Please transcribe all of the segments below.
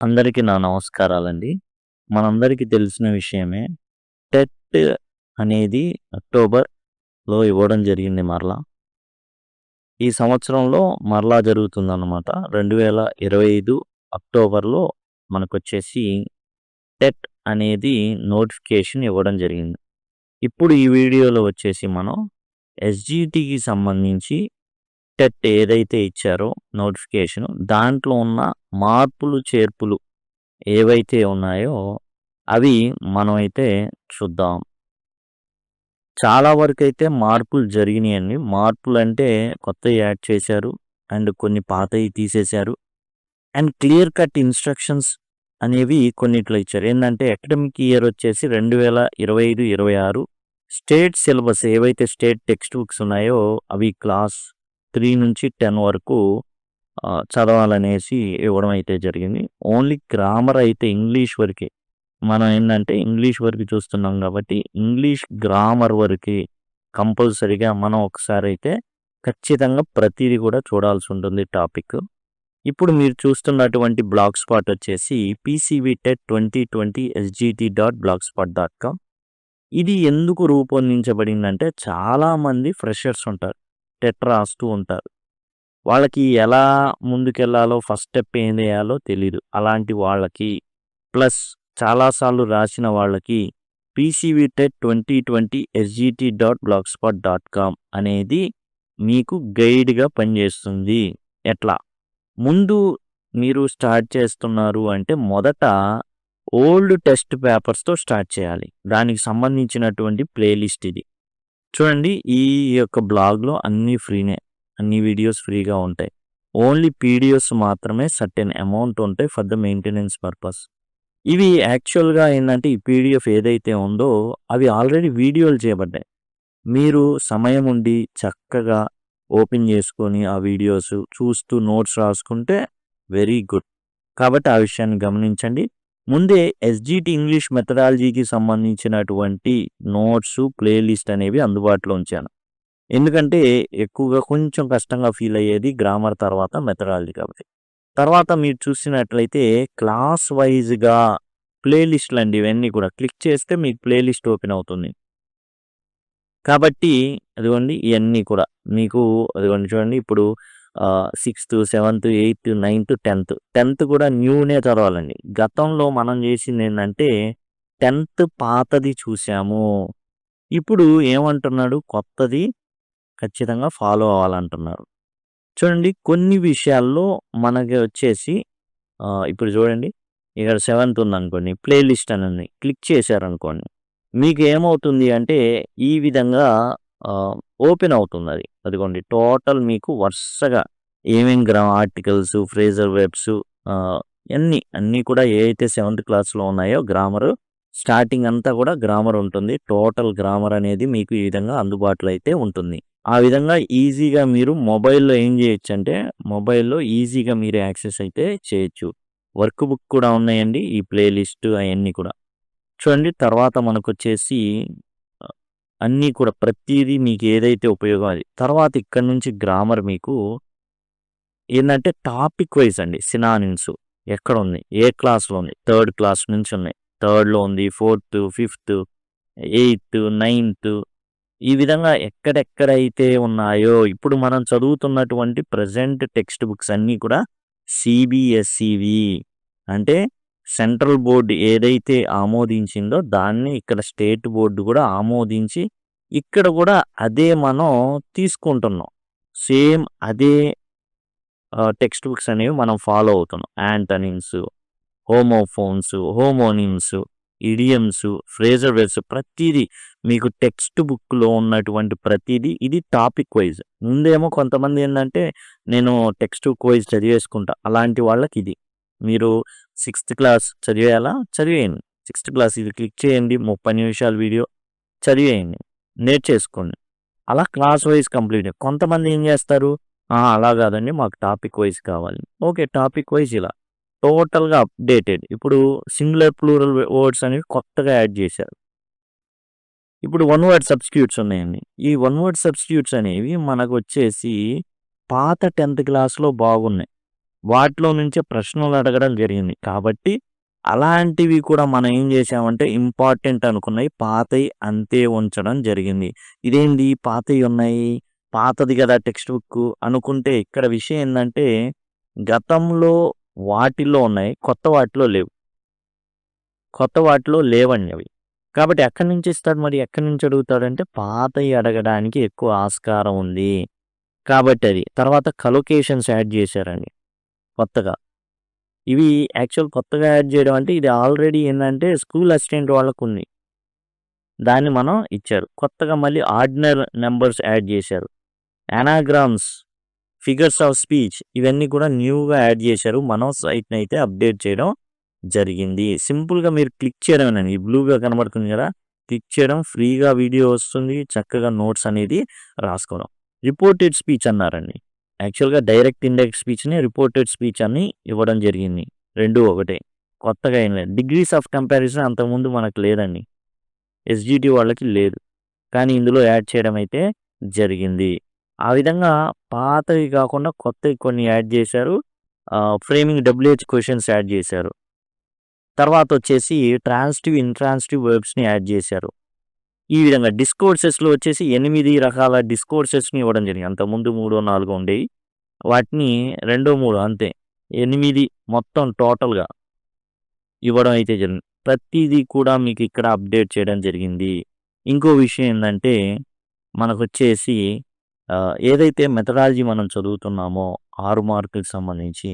అందరికీ నా నమస్కారాలండి. మనందరికీ తెలిసిన విషయమే. టెట్ అనేది అక్టోబర్‌లో ఇవ్వడం జరిగింది మరలా. ఈ సంవత్సరంలో మరలా జరుగుతుందన్నమాట. 2025 అక్టోబర్‌లో మనకొచ్చేసి టెట్ అనేది నోటిఫికేషన్ ఇవ్వడం జరిగింది. ఇప్పుడు ఈ వీడియోలో వచ్చేసి మనం ఎస్‌జీటీకి సంబంధించి టెట్ ఏదైతే ఇచ్చారో నోటిఫికేషన్ దాంట్లో ఉన్న మార్పులు, చేర్పులు ఏవైతే ఉన్నాయో అవి మనమైతే చూద్దాం. చాలా వరకైతే మార్పులు జరిగినాయండి. మార్పులంటే కొత్తవి యాడ్ చేశారు. అండ్ కొన్ని పాతవి తీసేశారు. అండ్ క్లియర్ కట్ ఇన్‌స్ట్రక్షన్స్ అనేవి కొన్నిట్లో ఇచ్చారు. ఏందంటే అకాడమిక్ ఇయర్ వచ్చేసి 2025, 26 స్టేట్ సిలబస్ ఏవైతే స్టేట్ టెక్స్ట్ బుక్స్ ఉన్నాయో అవి క్లాస్ 3 నుంచి 10 వరకు చదవాలనేసి ఇవ్వడం అయితే జరిగింది. ఓన్లీ గ్రామర్ అయితే ఇంగ్లీష్ వరకే. మనం ఏందంటే ఇంగ్లీష్ వరకు చూస్తున్నాం కాబట్టి ఇంగ్లీష్ గ్రామర్ వరకే కంపల్సరీగా మనం ఒకసారైతే ఖచ్చితంగా ప్రతీది కూడా చూడాల్సి ఉంటుంది టాపిక్. ఇప్పుడు మీరు చూస్తున్నటువంటి బ్లాగ్ స్పాట్ వచ్చేసి పీసీబీటెట్ 2020 sgt.blogspot.com. ఇది ఎందుకు రూపొందించబడిందంటే చాలామంది ఫ్రెషర్స్ ఉంటారు. టెట్ రాస్తూ ఉంటారు. వాళ్ళకి ఎలా ముందుకెళ్లాలో ఫస్ట్ స్టెప్ ఏం వేయాలో తెలీదు. అలాంటి వాళ్ళకి ప్లస్ చాలా సార్లు రాసిన వాళ్ళకి పీసీబీటెట్ 2020 sgt.blogspot.com అనేది మీకు గైడ్‌గా పనిచేస్తుంది. ఎట్లా? ముందు మీరు స్టార్ట్ చేస్తున్నారు అంటే మొదట ఓల్డ్ టెస్ట్ పేపర్స్‌తో స్టార్ట్ చేయాలి. దానికి సంబంధించినటువంటి ప్లేలిస్ట్ ఇది. చూడండి ఈ యొక్క బ్లాగ్‌లో అన్నీ ఫ్రీనే. అన్ని వీడియోస్ ఫ్రీగా ఉంటాయి. ఓన్లీ పీడిఎఫ్స్ మాత్రమే సర్టెన్ అమౌంట్ ఉంటాయి ఫర్ ద మెయింటెనెన్స్ పర్పస్. ఇవి యాక్చువల్‌గా ఏందంటే ఈ పీడిఎఫ్ ఏదైతే ఉందో అవి ఆల్రెడీ వీడియోలు చేయబడ్డాయి. మీరు సమయం ఉండి చక్కగా ఓపెన్ చేసుకొని ఆ వీడియోస్ చూస్తూ నోట్స్ రాసుకుంటే వెరీ గుడ్. కాబట్టి ఆ విషయాన్ని గమనించండి. ముందే ఎస్‌జీటీ ఇంగ్లీష్ మెథడాలజీకి సంబంధించినటువంటి నోట్స్, ప్లేలిస్ట్ అనేవి అందుబాటులో ఉంచాను. ఎందుకంటే ఎక్కువగా కొంచెం కష్టంగా ఫీల్ అయ్యేది గ్రామర్ తర్వాత మెథడాలజీ కాబట్టి. తర్వాత మీరు చూసినట్లయితే క్లాస్ వైజ్‌గా ప్లేలిస్ట్‌లండి ఇవన్నీ కూడా. క్లిక్ చేస్తే మీకు ప్లేలిస్ట్ ఓపెన్ అవుతుంది. కాబట్టి అదిగోండి ఇయన్నీ కూడా మీకు అదిగోండి చూడండి ఇప్పుడు 6థ్, 7థ్, 8థ్, 9థ్, 10థ్. 10థ్ కూడా న్యూనే చదవాలండి. గతంలో మనం చేసిందేందంటే 10థ్ పాతది చూసాము. ఇప్పుడు ఏమంటున్నాడు కొత్తది ఖచ్చితంగా ఫాలో అవ్వాలంటున్నారు. చూడండి కొన్ని విషయాల్లో మనకి వచ్చేసి ఇప్పుడు చూడండి ఇక్కడ 7థ్ ఉందనుకోండి ప్లేలిస్ట్ అని ఉంది. క్లిక్ చేశారనుకోండి మీకు ఏమవుతుంది అంటే ఈ విధంగా ఓపెన్ అవుతుందది. అదిగోండి టోటల్ మీకు వరుసగా ఏమేం ఆర్టికల్స్, ఫ్రేజర్ వెబ్స్ అన్నీ కూడా ఏవైతే 7థ్ క్లాస్‌లో ఉన్నాయో గ్రామరు స్టార్టింగ్ అంతా కూడా గ్రామర్ ఉంటుంది. టోటల్ గ్రామర్ అనేది మీకు ఈ విధంగా అందుబాటులో అయితే ఉంటుంది. ఆ విధంగా ఈజీగా మీరు మొబైల్‌లో ఏం చేయొచ్చంటే మొబైల్‌లో ఈజీగా మీరు యాక్సెస్ అయితే చేయొచ్చు. వర్క్ బుక్ కూడా ఉన్నాయండి. ఈ ప్లేలిస్ట్ అయన్నీ కూడా. చూడండి తర్వాత మనకొచ్చేసి అన్నీ కూడా ప్రతీదీ మీకు ఏదైతే ఉపయోగం అది. తర్వాత ఇక్కడి నుంచి గ్రామర్ మీకు ఏందంటే టాపిక్ వైస్ అండి. సినానిమ్స్ ఎక్కడుంది? ఏ క్లాస్‌లో ఉంది? 3rd క్లాస్ నుంచి ఉన్నాయి. 3ర్డ్‌లో ఉంది. 4థ్, 5థ్, 8థ్, 9థ్ ఈ విధంగా ఎక్కడెక్కడైతే ఉన్నాయో ఇప్పుడు మనం చదువుతున్నటువంటి ప్రెజెంట్ టెక్స్ట్ బుక్స్ అన్నీ కూడా సీబీఎస్ఈవి. అంటే సెంట్రల్ బోర్డ్ ఏదైతే ఆమోదించిందో దాన్ని ఇక్కడ స్టేట్ బోర్డ్ కూడా ఆమోదించి ఇక్కడ కూడా అదే మనం తీసుకుంటున్నాం. సేమ్ అదే టెక్స్ట్ బుక్స్ అనేవి మనం ఫాలో అవుతున్నాం. Antonyms, homophones, homonyms, idioms, phrasal verbs ప్రతీదీ మీకు టెక్స్ట్ బుక్‌లో ఉన్నటువంటి ప్రతీదీ ఇది టాపిక్ వైస్. ముందేమో కొంతమంది ఏందంటే నేను టెక్స్ట్ బుక్ వైస్ చదివేసుకుంటా. అలాంటి వాళ్ళకిది. మీరు 6థ్ క్లాస్ చదివేయాలా? చదివేయండి. 6థ్ క్లాస్ ఇది క్లిక్ చేయండి. 30 నిమిషాల వీడియో చదివేయండి. నేర్చేసుకోండి. అలా క్లాస్ వైస్ కంప్లీట్. కొంతమంది ఏం చేస్తారు? అలా కాదండి మాకు టాపిక్ వైస్ కావాలి. ఓకే. టాపిక్ వైస్ ఇలా. టోటల్‌గా అప్‌డేటెడ్. ఇప్పుడు సింగులర్, ప్లూరల్ వర్డ్స్ అనేవి కొత్తగా యాడ్ చేశారు. ఇప్పుడు వన్ వర్డ్ సబ్‌స్టిట్యూట్స్ ఉన్నాయండి. ఈ వన్ వర్డ్ సబ్‌స్టిట్యూట్స్ అనేవి మనకొచ్చేసి పాత 10థ్ క్లాస్‌లో బాగున్నాయి. వాటిలో నుంచే ప్రశ్నలు అడగడం జరిగింది. కాబట్టి అలాంటివి కూడా మనం ఏం చేశామంటే ఇంపార్టెంట్ అనుకున్నయి పాతయి అంతే ఉంచడం జరిగింది. ఇదేంది పాతయి ఉన్నాయి, పాతది గదా టెక్స్ట్ బుక్కు అనుకుంటే ఇక్కడ విషయం ఏందంటే గతంలో వాటిల్లో ఉన్నాయి. కొత్త వాటిలో లేవు. కొత్త వాటిలో లేవండి అవి. కాబట్టి ఎక్కడి నుంచి ఇస్తాడు మరి? ఎక్కడి నుంచి అడుగుతాడంటే పాతయి అడగడానికి ఎక్కువ ఆస్కారం ఉంది. కాబట్టి అది. తర్వాత కలొకేషన్స్ యాడ్ చేశారండి కొత్తగా. ఇవి యాక్చువల్ కొత్తగా యాడ్ చేయడం అంటే ఇది ఆల్రెడీ ఏందంటే స్కూల్ అసిస్టెంట్ వాళ్ళకుంది. దాన్ని మనం ఇచ్చారు. కొత్తగా మళ్ళీ ఆర్డినల్ నంబర్స్ యాడ్ చేశారు. అనాగ్రామ్స్, ఫిగర్స్ ఆఫ్ స్పీచ్ ఇవన్నీ కూడా న్యూగా యాడ్ చేశారు. మనం సైట్‌ని అయితే అప్డేట్ చేయడం జరిగింది. సింపుల్‌గా మీరు క్లిక్ చేయడమేనండి. ఈ బ్లూగా కనబడుతుంది కదా! క్లిక్ చేయడం ఫ్రీగా వీడియో వస్తుంది. చక్కగా నోట్స్ అనేది రాసుకోవడం. రిపోర్టెడ్ స్పీచ్ అన్నారండి. యాక్చువల్‌గా డైరెక్ట్ ఇండైరెక్ట్ స్పీచ్‌ని రిపోర్టెడ్ స్పీచ్ అని ఇవ్వడం జరిగింది. 2 ఒకటే. కొత్తగా ఏం లేదు. డిగ్రీస్ ఆఫ్ కంపారిజన్ అంతకుముందు మనకు లేదండి. ఎస్‌జీటీ వాళ్ళకి లేదు. కానీ ఇందులో యాడ్ చేయడం అయితే జరిగింది. ఆ విధంగా పాతవి కాకుండా కొత్తవి కొన్ని యాడ్ చేశారు. ఫ్రేమింగ్ డబ్ల్యూహెచ్ క్వెషన్స్ యాడ్ చేశారు. తర్వాతొచ్చేసి ట్రాన్సిటివ్, ఇంట్రాన్సిటివ్ వర్బ్స్‌ని యాడ్ చేశారు. ఈ విధంగా డిస్కోర్సెస్‌లో వచ్చేసి 8 రకాల డిస్కోర్సెస్‌ని ఇవ్వడం జరిగింది. అంతకుముందు 3, 4 ఉండేవి. వాటిని 2, 3 అంతే. 8 మొత్తం టోటల్‌గా ఇవ్వడం అయితే జరిగింది. ప్రతీదీ కూడా మీకు ఇక్కడ అప్డేట్ చేయడం జరిగింది. ఇంకో విషయం ఏందంటే మనకొచ్చేసి ఏదైతే మెథడాలజీ మనం చదువుతున్నామో 6 మార్కులకు సంబంధించి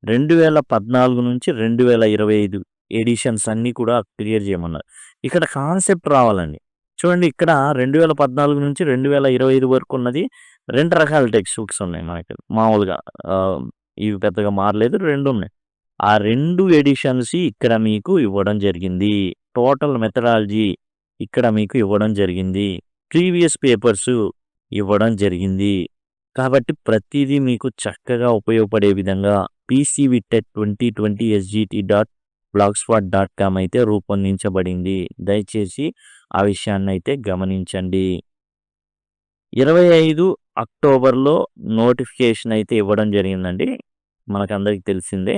2014 నుంచి 2025 ఎడిషన్స్ అన్నీ కూడా క్లియర్ చేయమన్నారు. ఇక్కడ కాన్సెప్ట్ రావాలండి. చూడండి ఇక్కడ 2014 నుంచి 2025 వరకు ఉన్నది 2 రకాల టెక్స్ట్ బుక్స్ ఉన్నాయి మనకి మామూలుగా. ఇవి పెద్దగా మారలేదు. 2 ఉన్నాయి. ఆ 2 ఎడిషన్స్ ఇక్కడ మీకు ఇవ్వడం జరిగింది. టోటల్ మెథడాలజీ ఇక్కడ మీకు ఇవ్వడం జరిగింది. ప్రీవియస్ పేపర్సు ఇవ్వడం జరిగింది. కాబట్టి ప్రతీదీ మీకు చక్కగా ఉపయోగపడే విధంగా పీసీవీటెట్ 2020 sgt.blogspot.com అయితే రూపొందించబడింది. దయచేసి ఆ విషయాన్నైతే గమనించండి. 25 అక్టోబర్‌లో నోటిఫికేషన్ అయితే ఇవ్వడం జరిగిందండి. మనకందరికి తెలిసిందే.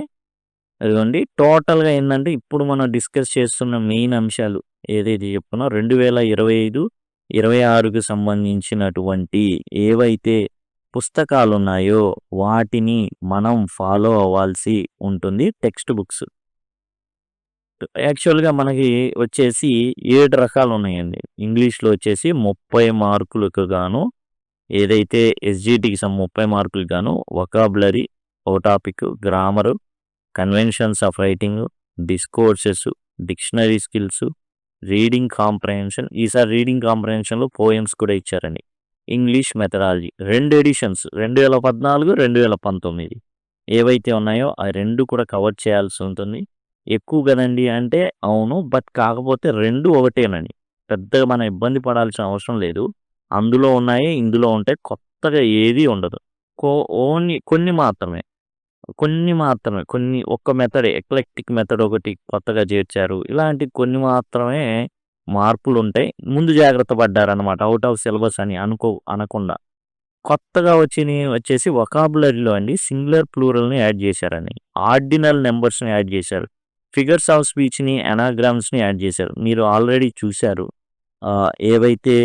అదిగోండి టోటల్‌గా ఏందంటే ఇప్పుడు మనం డిస్కస్ చేస్తున్న మెయిన్ అంశాలు ఏదైతే చెప్పుకున్నామో 2025, 26కి సంబంధించినటువంటి ఏవైతే పుస్తకాలున్నాయో వాటిని మనం ఫాలో అవ్వాల్సి ఉంటుంది టెక్స్ట్ బుక్స్. యాక్చువల్‌గా మనకి వచ్చేసి 7 రకాలున్నాయండి. ఇంగ్లీష్‌లో వచ్చేసి 30 మార్కులకు గాను ఏదైతే ఎస్‌జీటీకి 30 మార్కులకు గాను వొకాబులరీ, ఒక topic, grammar, conventions of writing, discourses, dictionary skills, reading comprehension. ఈసారి రీడింగ్ కాంప్రహెన్షన్‌లో పోయెమ్స్ కూడా ఇచ్చారండి. ఇంగ్లీష్ మెథడాలజీ 2 ఎడిషన్స్ 2014, 2019 ఏవైతే ఉన్నాయో ఆ 2 కూడా కవర్ చేయాల్సి ఉంటుంది. ఎక్కువ కదండీ అంటే అవును. బట్ కాకపోతే 2 ఒకటేనండి. పెద్దగా మనం ఇబ్బంది పడాల్సిన అవసరం లేదు. అందులో ఉన్నాయి, ఇందులో ఉంటాయి. కొత్తగా ఏది ఉండదు. ఓన్లీ కొన్ని మాత్రమే. కొన్ని ఒక్క మెథడ్ ఎక్లెక్టిక్ మెథడ్ ఒకటి కొత్తగా చేర్చారు. ఇలాంటి కొన్ని మాత్రమే మార్పులుంటాయి. ముందు జాగ్రత్త పడ్డారనమాట. ఔట్ ఆఫ్ సిలబస్ అని అనకుండా. కొత్తగా వచ్చేసి వొకాబులరీలో అండి సింగులర్, ప్లూరల్‌ని యాడ్ చేశారండి. ఆర్డినల్ నంబర్స్‌ని యాడ్ చేశారు. ఫిగర్స్ ఆఫ్ స్పీచ్‌ని, అనాగ్రామ్స్‌ని యాడ్ చేశారు. మీరు ఆల్రెడీ చూశారు. ఏవైతే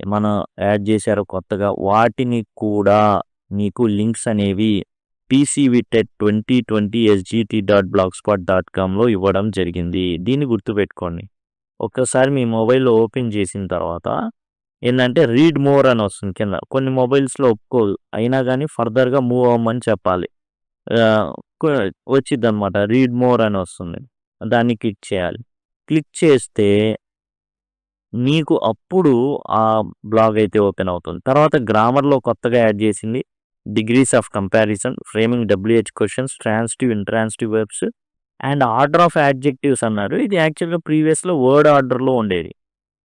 మనం యాడ్ చేశారో కొత్తగా వాటిని కూడా మీకు లింక్స్ అనేవి పీసీవీటెట్ 2020 sgt.blogspot.comలో ఇవ్వడం జరిగింది. దీన్ని గుర్తుపెట్టుకోండి. ఒక్కసారి మీ మొబైల్‌లో ఓపెన్ చేసిన తర్వాత ఏందంటే రీడ్ మోర్ అని వస్తుంది కింద. కొన్ని మొబైల్స్‌లో ఒప్పుకోదు. అయినా గానీ ఫర్దర్‌గా మూవ్ అవ్వమని చెప్పాలి. ఆహ్, కొ వచ్చిద్దనమాట. రీడ్ మోర్ అని వస్తుంది. దాన్ని క్లిక్ చేయాలి. క్లిక్ చేస్తే మీకు అప్పుడు ఆ బ్లాగ్ అయితే ఓపెన్ అవుతుంది. తర్వాత గ్రామర్‌లో కొత్తగా యాడ్ చేసింది degrees of comparison, framing WH questions, transitive, intransitive verbs and order of adjectives అన్నారు. ఇది యాక్చువల్‌గా ప్రీవియస్‌లో వర్డ్ ఆర్డర్‌లో ఉండేది.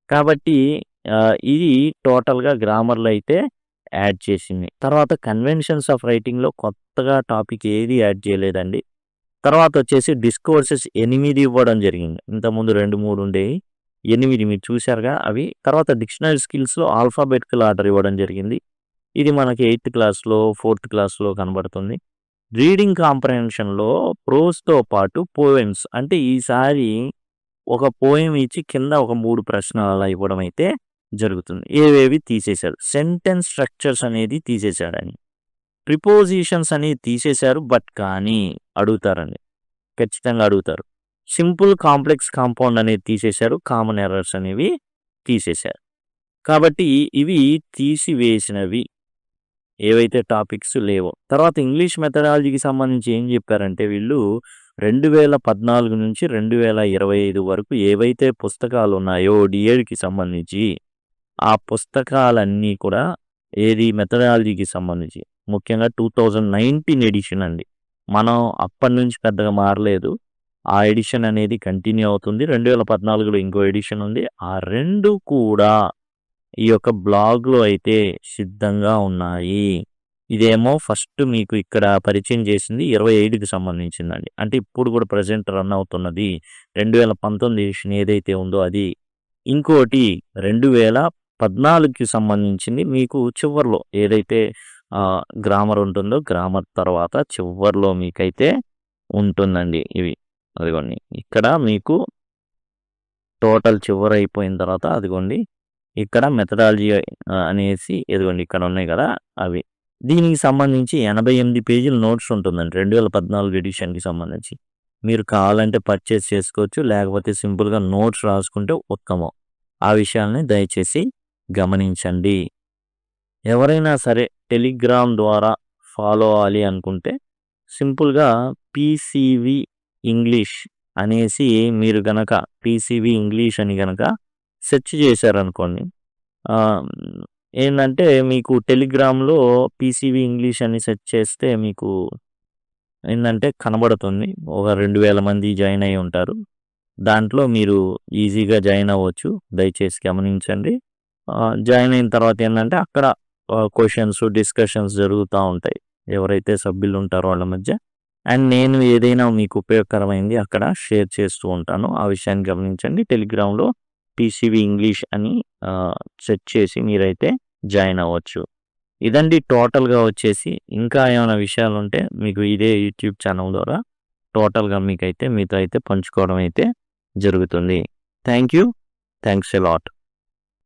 కాబట్టి ఇది టోటల్‌గా గ్రామర్‌లో అయితే యాడ్ చేసింది. తర్వాత కన్వెన్షన్స్ ఆఫ్ రైటింగ్‌లో కొత్తగా టాపిక్ ఏది యాడ్ చేయలేదండి. తర్వాత వచ్చేసి డిస్కోర్సెస్ 8 ఇవ్వడం జరిగింది. ఇంతకుముందు 2, 3 ఉండేవి. 8 మీరు చూసారుగా అవి. తర్వాత డిక్షనరీ స్కిల్స్‌లో ఆల్ఫాబెటికల్ ఆర్డర్ ఇవ్వడం జరిగింది. ఇది మనకి 8థ్ క్లాస్‌లో, 4థ్ క్లాస్‌లో కనబడుతుంది. రీడింగ్ కాంప్రహెన్షన్‌లో ప్రోస్‌తో పాటు పోయెమ్స్ అంటే ఈసారి ఒక పోయెమ్ ఇచ్చి కింద ఒక 3 ప్రశ్నలు అలా ఇవ్వడం అయితే జరుగుతుంది. ఏవేవి తీసేశారు. సెంటెన్స్ స్ట్రక్చర్స్ అనేది తీసేశాడని. ప్రిపోజిషన్స్ అనేవి తీసేశారు. బట్ కానీ అడుగుతారండి. ఖచ్చితంగా అడుగుతారు. సింపుల్, కాంప్లెక్స్ కాంపౌండ్ అనేది తీసేశారు. కామన్ ఎర్రర్స్ అనేవి తీసేశారు. కాబట్టి ఇవి తీసివేసినవి ఏవైతే టాపిక్స్ లేవో. తర్వాత ఇంగ్లీష్ మెథడాలజీకి సంబంధించి ఏం చెప్పారంటే వీళ్ళు 2014 నుంచి 2025 వరకు ఏవైతే పుస్తకాలు ఉన్నాయో డిఎడ్‌కి సంబంధించి ఆ పుస్తకాలన్నీ కూడా ఏది మెథడాలజీకి సంబంధించి ముఖ్యంగా 2019 ఎడిషన్ అండి. మనం అప్పటి నుంచి పెద్దగా మారలేదు. ఆ ఎడిషన్ అనేది కంటిన్యూ అవుతుంది. 2014లో ఇంకో ఎడిషన్ ఉంది. ఆ 2 కూడా ఈ యొక్క బ్లాగ్‌లో అయితే సిద్ధంగా ఉన్నాయి. ఇదేమో ఫస్ట్ మీకు ఇక్కడ పరిచయం చేసింది 25కి సంబంధించిందండి. అంటే ఇప్పుడు కూడా ప్రెజెంట్ రన్ అవుతున్నది 2019 ఎడిషన్ ఏదైతే ఉందో అది. ఇంకోటి 2014కి సంబంధించింది మీకు చివర్లో ఏదైతే గ్రామర్ ఉంటుందో గ్రామర్ తర్వాత చివర్లో మీకైతే ఉంటుందండి ఇవి. అదిగోండి ఇక్కడ మీకు టోటల్ చివర అయిపోయిన తర్వాత అదిగోండి ఇక్కడ మెథడాలజీ అనేసి ఇదిగోండి ఇక్కడ ఉన్నాయి కదా అవి. దీనికి సంబంధించి 88 పేజీల నోట్స్ ఉంటుందండి 2014 ఎడిషన్‌కి సంబంధించి. మీరు కావాలంటే పర్చేస్ చేసుకోవచ్చు. లేకపోతే సింపుల్‌గా నోట్స్ రాసుకుంటే ఉత్తమం. ఆ విషయాల్ని దయచేసి గమనించండి. ఎవరైనా సరే టెలిగ్రామ్ ద్వారా ఫాలో అవ్వాలి అనుకుంటే సింపుల్‌గా పీసీవీ ఇంగ్లీష్ అనేసి మీరు గనక పీసీవీ ఇంగ్లీష్ అని గనక సెర్చ్ చేశారనుకోండి. ఏందంటే మీకు టెలిగ్రామ్‌లో పీసీవీ ఇంగ్లీష్ అని సెర్చ్ చేస్తే మీకు ఏందంటే కనబడుతుంది. ఒక 2000 మంది జాయిన్ అయ్యి ఉంటారు. దాంట్లో మీరు ఈజీగా జాయిన్ అవ్వచ్చు. దయచేసి గమనించండి. జాయిన్ అయిన తర్వాత ఏందంటే అక్కడ క్వెషన్స్, డిస్కషన్స్ జరుగుతా ఉంటాయి. ఎవరైతే సభ్యులు ఉంటారో వాళ్ళ మధ్య. అండ్ నేను ఏదైనా మీకు ఉపయోగకరమైంది అక్కడ షేర్ చేస్తూ ఉంటాను. ఆ విషయాన్ని గమనించండి. టెలిగ్రామ్‌లో పీసీవీ ఇంగ్లీష్ అని సెర్చ్ చేసి మీరైతే జాయిన్ అవ్వచ్చు. ఇదండి టోటల్‌గా వచ్చేసి. ఇంకా ఏమైనా విషయాలుంటే మీకు ఇదే యూట్యూబ్ ఛానల్ ద్వారా టోటల్‌గా మీతో అయితే పంచుకోవడం అయితే జరుగుతుంది. Thank you. Thanks a lot.